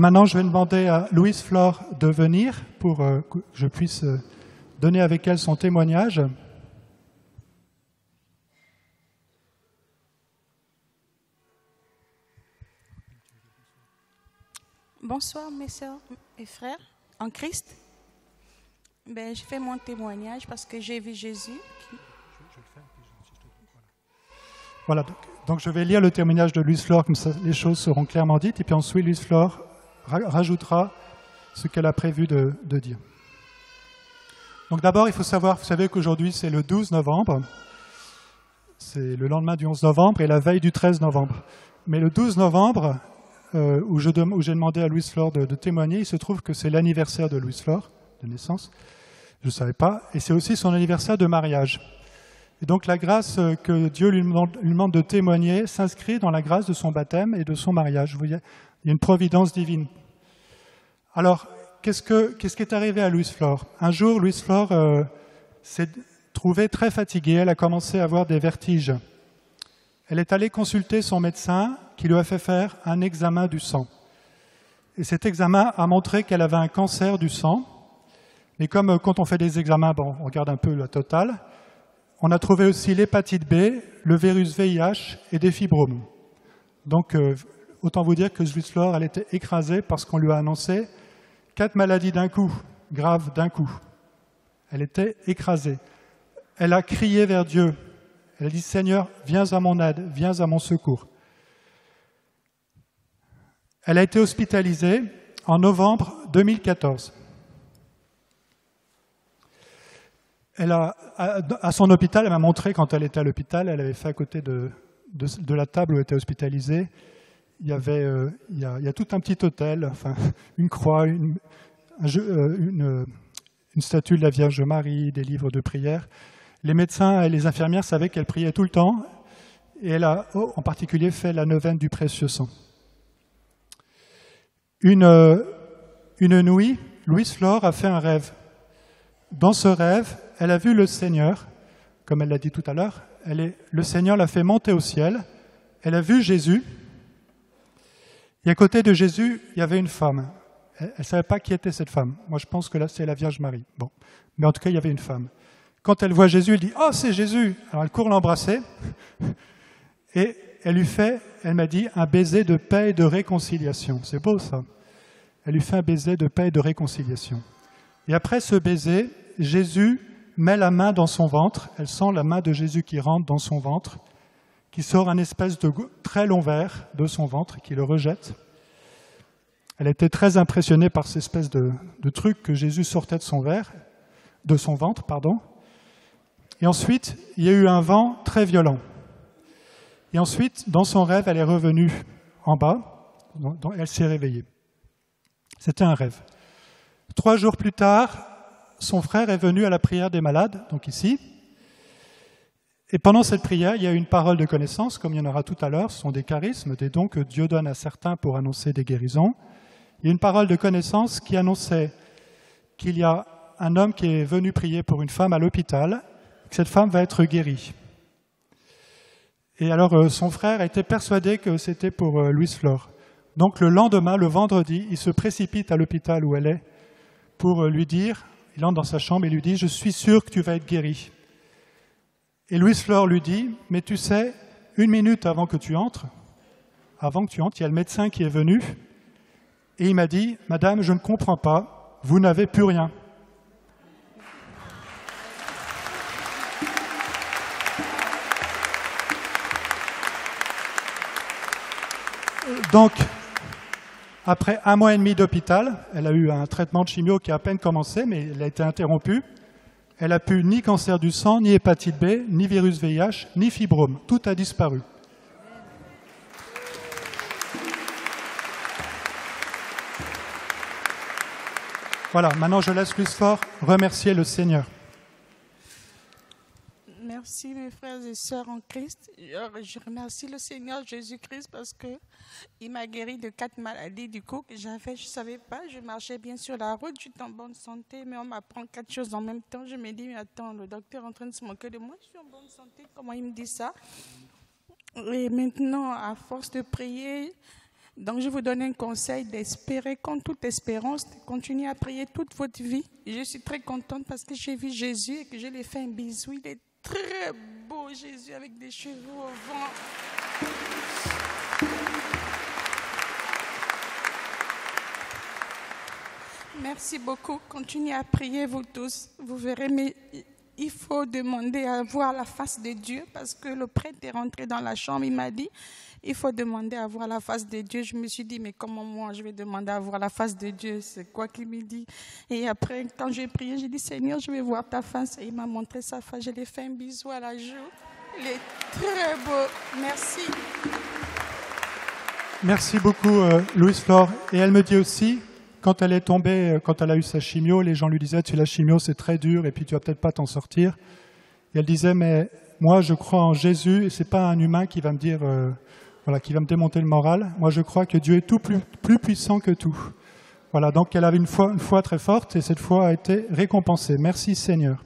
maintenant, je vais demander à Louise Flore de venir pour que je puisse donner avec elle son témoignage. Bonsoir mes sœurs et frères en Christ. Je fais mon témoignage parce que j'ai vu Jésus. Voilà, donc je vais lire le témoignage de Louise Flore, comme ça les choses seront clairement dites, et puis ensuite Louise Flore rajoutera ce qu'elle a prévu de dire. Donc d'abord, il faut savoir, vous savez qu'aujourd'hui c'est le 12 novembre, c'est le lendemain du 11 novembre et la veille du 13 novembre. Mais le 12 novembre, où j'ai demandé à Louise Flore de témoigner, il se trouve que c'est l'anniversaire de Louise Flore, de naissance, je ne savais pas, et c'est aussi son anniversaire de mariage. Et donc la grâce que Dieu lui demande de témoigner s'inscrit dans la grâce de son baptême et de son mariage. Vous voyez, il y a une providence divine. Alors, qu'est-ce qui est arrivé à Louise Flore? Un jour, Louise Flore s'est trouvée très fatiguée, elle a commencé à avoir des vertiges. Elle est allée consulter son médecin qui lui a fait faire un examen du sang. Et cet examen a montré qu'elle avait un cancer du sang. Et comme quand on fait des examens, bon, on regarde un peu la totale, on a trouvé aussi l'hépatite B, le virus VIH et des fibromes. Donc, autant vous dire que Louise Flore, elle était écrasée parce qu'on lui a annoncé 4 maladies d'un coup, graves d'un coup. Elle était écrasée. Elle a crié vers Dieu. Elle a dit « Seigneur, viens à mon aide, viens à mon secours ». Elle a été hospitalisée en novembre 2014. À son hôpital, elle m'a montré quand elle était à l'hôpital, elle avait fait à côté de la table où elle était hospitalisée, il y a tout un petit autel, enfin, une croix, une statue de la Vierge Marie, des livres de prière. Les médecins et les infirmières savaient qu'elle priait tout le temps et elle a en particulier fait la neuvaine du précieux sang. Une nuit, Louise Flore a fait un rêve. Dans ce rêve, elle a vu le Seigneur, comme elle l'a dit tout à l'heure, le Seigneur l'a fait monter au ciel, elle a vu Jésus, et à côté de Jésus, il y avait une femme. Elle ne savait pas qui était cette femme. Moi, je pense que là, c'est la Vierge Marie. Bon. Mais en tout cas, il y avait une femme. Quand elle voit Jésus, elle dit « Oh, c'est Jésus !» Alors, elle court l'embrasser, et elle m'a dit, un baiser de paix et de réconciliation. C'est beau, ça. Elle lui fait un baiser de paix et de réconciliation. Et après ce baiser, Jésus met la main dans son ventre, elle sent la main de Jésus qui rentre dans son ventre, qui sort un espèce de très long verre de son ventre, qui le rejette. Elle était très impressionnée par cette espèce de truc que Jésus sortait de son ventre. Et ensuite, il y a eu un vent très violent. Et ensuite, dans son rêve, elle est revenue en bas, elle s'est réveillée. C'était un rêve. 3 jours plus tard, son frère est venu à la prière des malades, donc ici. Et pendant cette prière, il y a eu une parole de connaissance, comme il y en aura tout à l'heure. Ce sont des charismes, des dons que Dieu donne à certains pour annoncer des guérisons. Il y a une parole de connaissance qui annonçait qu'il y a un homme qui est venu prier pour une femme à l'hôpital, que cette femme va être guérie. Et alors, son frère était persuadé que c'était pour Louise Flore. Donc, le lendemain, le vendredi, il se précipite à l'hôpital où elle est pour lui dire, il entre dans sa chambre et lui dit « Je suis sûr que tu vas être guérie ». Et Louise Flore lui dit « Mais tu sais, 1 minute avant que tu entres, il y a le médecin qui est venu et il m'a dit « Madame, je ne comprends pas, vous n'avez plus rien ». Donc, après 1 mois et demi d'hôpital, elle a eu un traitement de chimio qui a à peine commencé, mais il a été interrompu. Elle n'a plus ni cancer du sang, ni hépatite B, ni virus VIH, ni fibrome. Tout a disparu. Voilà, maintenant je laisse Louise Flore remercier le Seigneur. Merci mes frères et sœurs en Christ. Je remercie le Seigneur Jésus-Christ parce qu'il m'a guéri de 4 maladies du coup que j'avais. Je ne savais pas, je marchais bien sur la route, j'étais en bonne santé, mais on m'apprend 4 choses en même temps. Je me dis, mais attends, le docteur est en train de se moquer de moi, je suis en bonne santé, comment il me dit ça? Et maintenant, à force de prier, Donc, je vous donne un conseil d'espérer contre toute espérance, de continuer à prier toute votre vie. Je suis très contente parce que j'ai vu Jésus et que je lui ai fait un bisou. Il est très beau, Jésus, avec des cheveux au vent. Merci beaucoup. Continuez à prier, vous tous. Vous verrez, mais il faut demander à voir la face de Dieu parce que le prêtre est rentré dans la chambre. Il m'a dit, il faut demander à voir la face de Dieu. Je me suis dit, mais comment moi je vais demander à voir la face de Dieu? C'est quoi qu'il me dit? Et après, quand j'ai prié, j'ai dit, Seigneur, je vais voir ta face. Et il m'a montré sa face. Je lui ai fait un bisou à la joue. Il est très beau. Merci. Merci beaucoup, Louise Flore. Et elle me dit aussi, quand elle est tombée, quand elle a eu sa chimio, les gens lui disaient, tu la chimio, c'est très dur et puis tu vas peut-être pas t'en sortir. Et elle disait, mais moi je crois en Jésus et c'est pas un humain qui va me dire, voilà, qui va me démonter le moral. Moi je crois que Dieu est tout plus puissant que tout. Voilà, donc elle avait une foi très forte et cette foi a été récompensée. Merci Seigneur.